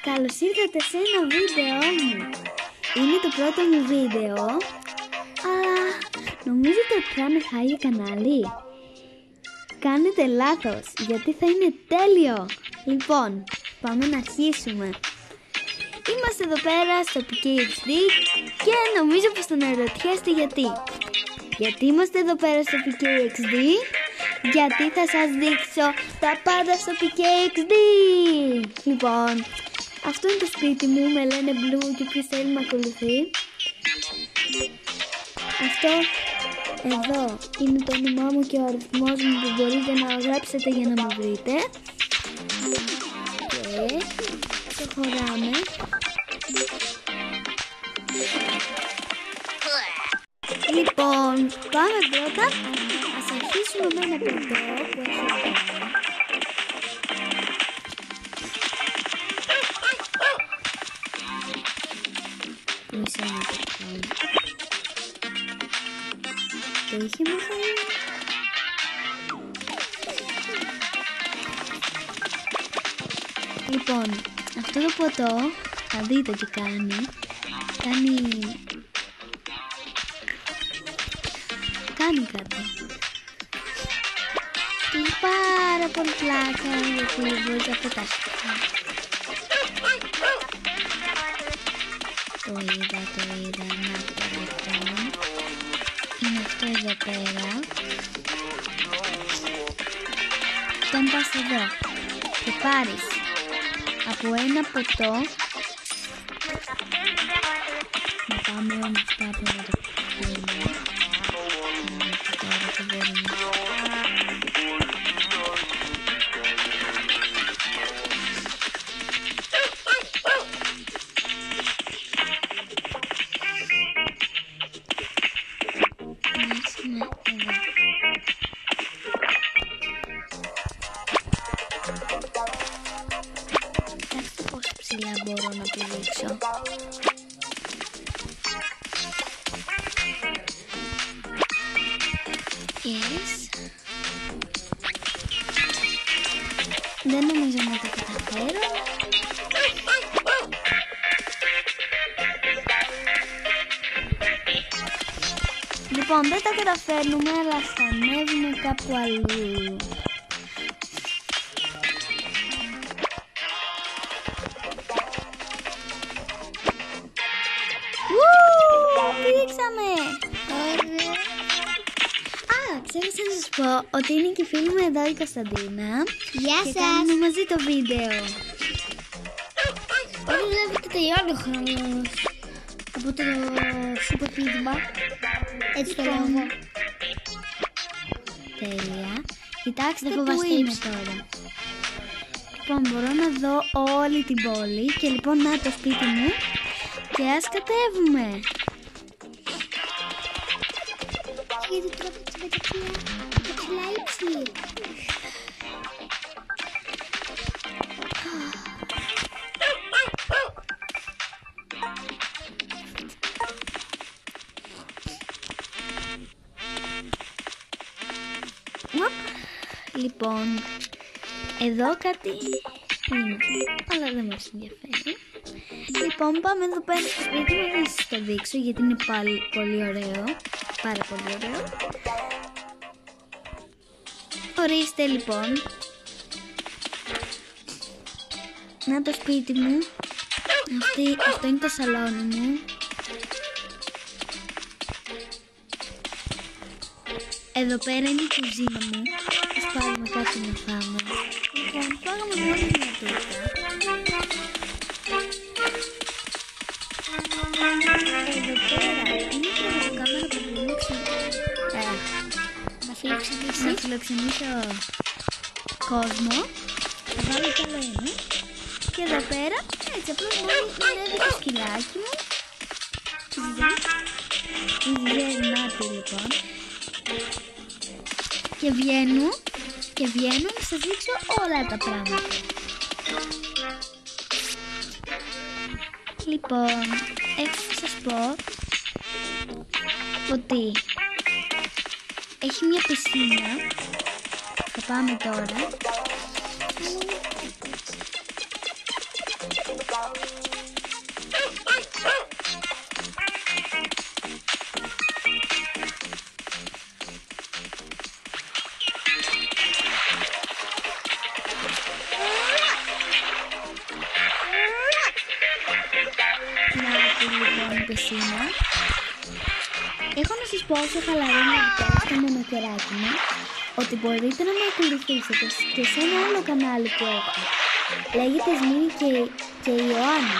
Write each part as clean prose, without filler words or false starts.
Καλώς ήρθατε σε ένα βίντεο μου. Είναι το πρώτο μου βίντεο, αλλά νομίζετε ότι θα είναι χάλια κανάλι? Κάνετε λάθος, γιατί θα είναι τέλειο. Λοιπόν, πάμε να αρχίσουμε. Είμαστε εδώ πέρα στο PKXD και νομίζω πως τον ερωτιέστε γιατί. Γιατί είμαστε εδώ πέρα στο PKXD? Γιατί θα σας δείξω τα πάντα στο PKXD. Λοιπόν, αυτό είναι το σπίτι μου, με λένε Blue και ποιος θέλει να ακολουθεί. Αυτό εδώ είναι το όνομά μου και ο αριθμός μου που μπορείτε να γράψετε για να με βρείτε. Και προχωράμε. Λοιπόν, πάμε πρώτα. Ας αρχίσουμε με ένα ποτό που έχει εδώ. Μισό να το κάνω. Το είχε μέσα. Λοιπόν, αυτό το ποτό θα δείτε τι κάνει. Κάνει κάτι. Και έχει πάρα πολύ πλάκα γιατί μπορείς να πετάσεις. Το είδα, να το λοιπόν. Είναι αυτό εδώ πέρα. Τον πας εδώ και πάρεις από ένα ποτό. Να πάμε όμως κάπου να το πούμε. Τώρα το μπορούμε. Κοιτάξτε πόσο ψηλά μπορώ να το δείξω. Yes. Δεν νομίζω να το καταφέρω. Λοιπόν, δεν τα καταφέρνουμε, αλλά θα ανέβουμε κάπου αλλού. Πήξαμε! Ξέχασα να σας πω ότι είναι και η φίλη μου εδώ η Κωνσταντίνα. Γεια σας! Και κάνουμε μαζί το βίντεο. Όταν βλέπετε τελειώνει ο χρόνος από το σούπερ πείδημα. Έτσι το λόγο. Τέλεια. Κοιτάξτε Δεν που φοβάστε είναι ύψη. τώρα. Λοιπόν, μπορώ να δω όλη την πόλη. Και λοιπόν, να το σπίτι μου. Και ας κατέβουμε. Γιατί τρώτε με τα ψηλά ύψη. Λοιπόν, εδώ κάτι είναι, αλλά δεν μας ενδιαφέρει. Λοιπόν, πάμε εδώ πέρα στο σπίτι μου, να σας το δείξω γιατί είναι πάλι πολύ ωραίο. Πάρα πολύ ωραίο. Ορίστε λοιπόν. Να το σπίτι μου. Αυτό είναι το σαλόνι μου. Εδώ πέρα είναι η κουζίνα μου. Ας πάρουμε κάτι να φάμε. Λοιπόν, πάγαμε μόνο μια τούρτα. Εδώ πέρα είναι και η κάμερα που να φιλοξενήσω κόσμο. Θα βάλω κι άλλο ένα. Και εδώ πέρα, έτσι απλώς μόνο είναι το σκυλάκι μου. Γερνάτη λοιπόν. Και βγαίνω να σας δείξω όλα τα πράγματα. Λοιπόν, έχω να σας πω ότι έχει μια πισίνα. Θα πάμε τώρα. Πισίνα. Έχω να σας πω όσο χαλαρώνω τώρα στο μονοκεράκι μου ότι μπορείτε να με ακολουθήσετε και σε ένα άλλο κανάλι που έχω. Λέγεται Σμήνη και Ιωάννη.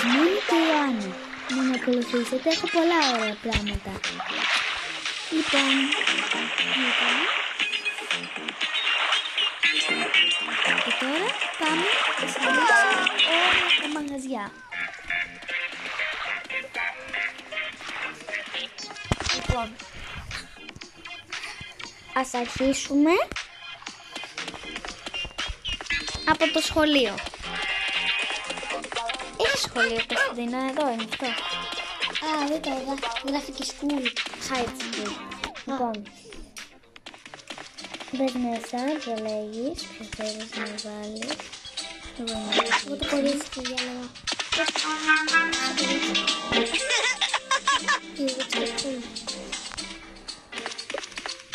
Σμήνη και Ιωάννη. Να με ακολουθήσετε, έχω πολλά ωραία πράγματα. Λοιπόν, και τώρα πάμε σε όλα τα μαγαζιά. Λοιπόν, ας αρχίσουμε από το σχολείο. Έχει σχολείο, Κωνσταντίνα, εδώ είναι αυτό. Α, δεν το είδα. Γράφει και school. High school. Λοιπόν, μπες μέσα, διαλέγεις, ποιο θέλεις να βάλεις. Εγώ το κορίτσι του διάλεγα.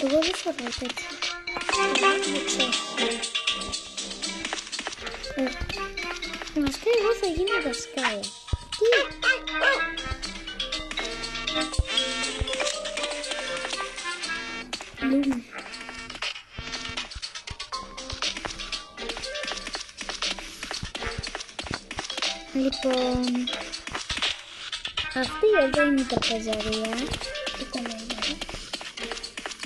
Εγώ δεν φοράω τέτοιο. Βασικά εγώ θα γίνω δασκάλα. Τι? Λοιπόν, αυτή εδώ είναι η τραπεζαρία.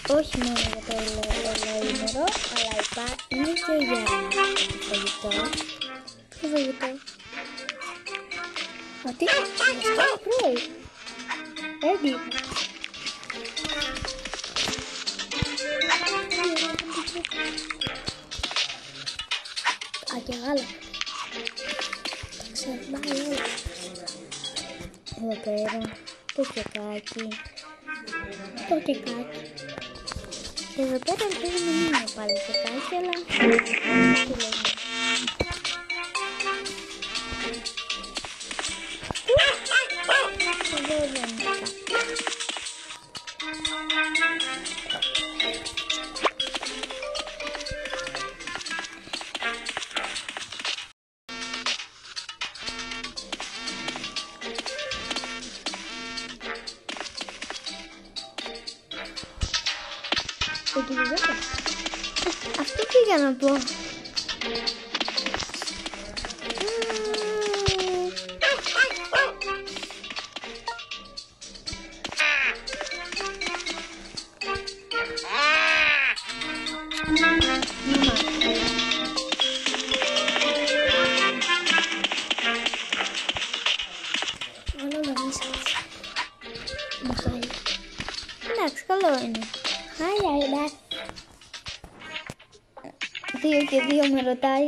Όχι μόνο για το ολοήμερο, αλλά είναι και για φαγητό. Ποιο φαγητό? Τι? Αυτό πρωί. Έτσι. Α, και γάλα. Τα ξερνάει όλα. Εδώ πέρα, το κεκάκι. Το κεκάκι. Εδώ πέρα ελπίζω να μην είναι πάλι κεκάκι, αλλά τι λέγουμε. Εδώ δεν είναι κεκάκι. Αυτό πήγα να πω. Εντάξει, καλό είναι. Χάλια, 2 και 2 με ρωτάει.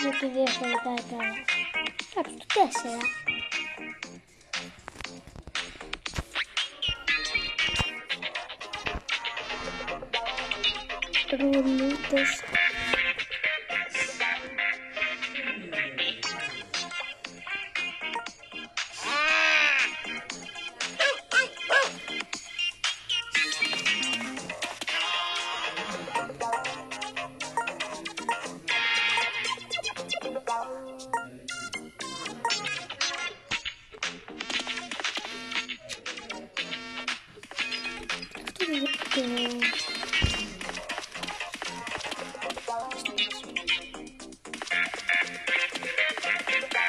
Γιατί 2 σε ρωτάει καλά. Εντάξει, το 4. Ρουλίτες.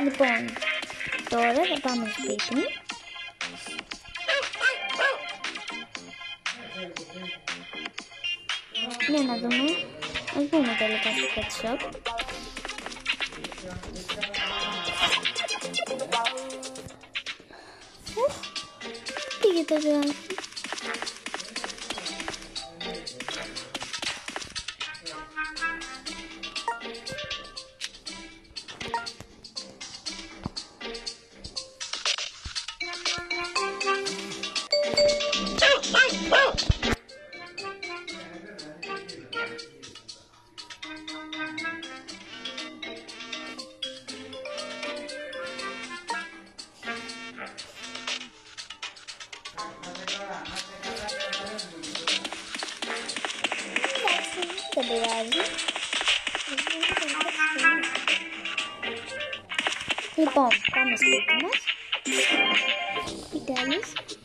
Λοιπόν, τώρα θα πάμε σπίτι. Για να δούμε. Ας μπούμε τελικά στο pet shop. Πήγε το ζωάκι. Δεν πειράζει. Λοιπόν, πάμε στο σπίτι μας. Επιτέλους.